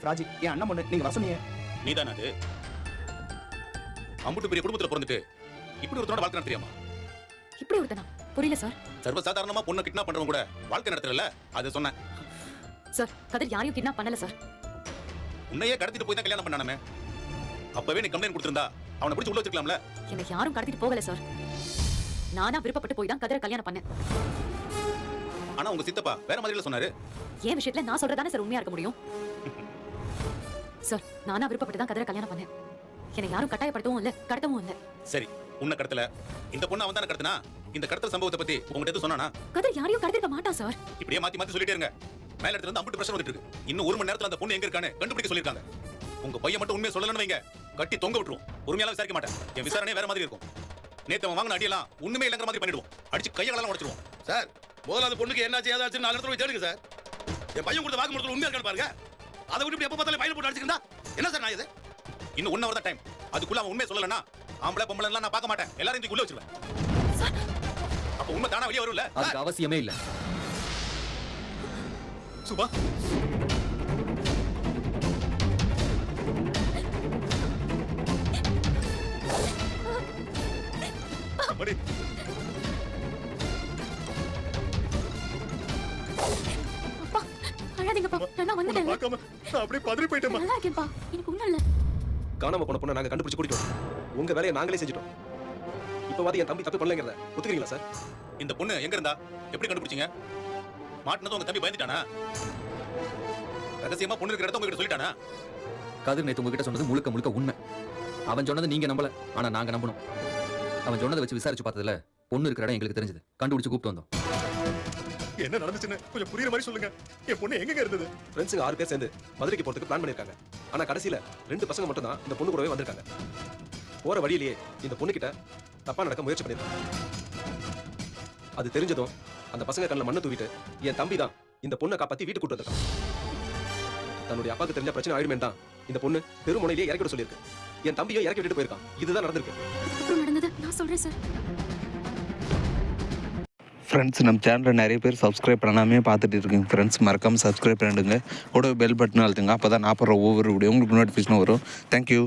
ராஜி என் அண்ணன் பொண்ணு நீங்க வர சொன்னீங்க. நீதானே அது? அம்புட்டு பெரிய குடும்பத்துல பிறந்துட்டு இப்படி ஒருத்தனோட வாழ்க்கை நடத்துறியாமா? இப்படி ஒருத்தனா? புரியல சார். சர்வசாதாரணமா பொண்ணை கிட்னாப் பண்றவங்க கூட வாழ்க்கை நடத்துறல, அது சொன்னேன். சார், கதிர் யாரையும் கிட்னாப் பண்ணல சார். உன்னையே கடத்திட்டு போய் தான் கல்யாணம் பண்ணானே. அப்பவே நீ கம்ப்ளைண்ட் கொடுத்திருந்தா அவனை பிடிச்சு உள்ள வச்சிருக்கலாம்ல. என்னை யாரும் கடத்திட்டு போகல சார். நானா விருப்பப்பட்டு போய் தான் கதிரை கல்யாணம் பண்ணேன். ஆனா உங்க சித்தப்பா வேற மாதிரில சொன்னாரு. ஏன் விஷயத்துல நான் சொல்றதானே சார் உண்மையா இருக்க முடியும்? சார், நானா விருப்பப்பட்டு தான் கதிரை கல்யாணம் பண்ணேன். என்னை யாரும் கட்டாயப்படுத்தவும் இல்ல, கடத்தவும் இல்ல. சரி, உன்னை கடத்தல. இந்த பொண்ணு அவன் தானே கடத்தினா? இந்த கடத்தல் சம்பவத்தை பத்தி உங்ககிட்ட எதுவும் சொன்னானா? கதிர் யாரையும் கடத்திருக்க மாட்டான் சார். இப்படியே மாத்தி மாத்தி சொல்லிட்டே இருங்க. மேல இடத்துல இருந்து அம்புட்டு பிரஷர் வந்துட்டு இருக்கு. இன்னும் 1 மணி நேரத்துல அந்த பொண்ணு எங்க இருக்கான்னு கண்டுபிடிக்க சொல்லிருக்காங்க. உங்க பையன் மட்டும் உண்மையை சொல்லலன்னு வைங்க, கட்டி தொங்க விட்டுரும். உண்மையால விசாரிக்க மாட்டேன். என் விசாரணை வேற மாதிரி இருக்கும். நேத்து அவன் வாங்கின அடியெல்லாம் ஒண்ணுமே இல்லங்கிற மாதிரி பண்ணிடுவோம். அடிச்சு கையெல்லாம் உடைச்சிடுவோம். சார், முதல்ல அந்த பொண்ணுக்கு என்னாச்சு ஏதாச்சுன்னு 4 இடத்துல போய் தேடுங்க சார். என் பையன் கொடுத்த வாக்குமூலத்துல உண்மையா இருக்கான்னு பாருங்க. அதை விட்டு இப்படி எப்ப பார்த்தாலும் பையன் போட்டு அடிச்சுக்கிட்டா என்ன சார் நான் இது? இன்னும் 1 hour தான் டைம். அதுக்குள்ள அவன் உண்மையை சொல்லலன்னா ஆம்பளை பொம்பளை எல்லாம் நான் பார்க்க மாட்டேன். எல்லாரும் இதுக்கு உள்ள வச்சிருவேன். அப்ப உண்மை தானா வெளியே வரும்ல? அதுக்கு அவசியமே இல்ல. சுபா, அம்மாடி. அப்பா, அழாதீங்கப்பா. நான் வந்துட்டேன். பார்க்காம நான் அப்படியே பதறி போயிட்டேன். நல்லா இருக்கேன்ப்பா. எனக்கு ஒண்ணும் இல்ல. காணாம போன பொண்ணை நாங்க கண்டுபிடிச்சு கூட்டிட்டோம். உங்க வேலையை நாங்களே செஞ்சுட்டோம். இப்ப வாதி என் தம்பி தப்பு பண்ணலங்கறத ஒத்துக்கிறீங்களா சார்? இந்த பொண்ணு எங்க இருந்தா? எப்படி கண்டுபிடிச்சீங்க? மாட்டினது உங்க தம்பி பயந்துட்டானா? ரகசியமா பொண்ணு இருக்கிற இடத்த உங்ககிட்ட சொல்லிட்டானா? கதிர் நேத்து உங்ககிட்ட சொன்னது முழுக்க முழுக்க உண்மை. அவன் சொன்னதை நீங்க நம்பல, ஆனா நாங்க நம்பணும். அவன் சொன்னதை வச்சு விசாரிச்சு பார்த்ததுல பொண்ணு இருக்கிற இடம் எங்களுக்கு தெரிஞ்சது. கண்டுபிடிச்சு கூப்பிட்டு வந்தோம். என்ன நடந்துச்சுன்னு கொஞ்சம் புரியுற மாதிரி சொல்லுங்க. என் பொண்ணு எங்க இருந்தது? ஃப்ரெண்ட்ஸுங்க 6 பேர் சேர்ந்து மதுரைக்கு போறதுக்கு பிளான் பண்ணிருக்காங்க. ஆனா கடைசியில 2 பசங்க மட்டும் தான் இந்த பொண்ணு கூடவே வந்திருக்காங்க. போற வழியிலேயே இந்த பொண்ணு கிட்ட தப்பா நடக்க முயற்சி பண்ணிருக்காங்க. அது தெரிஞ்சதும் அந்த பசங்க கண்ணில் மண்ணை தூவிட்டு என் தம்பி தான் இந்த பொண்ணை காப்பாத்தி வீட்டுக்கு கூட்டு வந்திருக்கான். தன்னுடைய அப்பாவுக்கு தெரிஞ்ச பிரச்சனை ஆயிடுமே தான் இந்த பொண்ணு தெருமுனையிலேயே இறக்கி விட சொல்லியிருக்கு. என் தம்பியும் இறக்கி விட்டுட்டு போயிருக்கான். இதுதான் நடந்திருக்கு. அப்புறம் நடந்தது நான் சொல்றேன் சார். ஃப்ரெண்ட்ஸ், நம்ம சேனலில் நிறைய பேர் சப்ஸ்கிரைப் பண்ணாமே பார்த்துட்டு இருக்கீங்க. ஃப்ரெண்ட்ஸ், மறக்காமல் சப்ஸ்கிரைப் பண்ணிடுங்க. கூட பெல் பட்டன் அழுத்துங்க. அப்போ தான் நான் போடுற ஒவ்வொரு வீடியோ உங்களுக்கு நோட்டிஃபிகேஷன் வரும். தேங்க்யூ.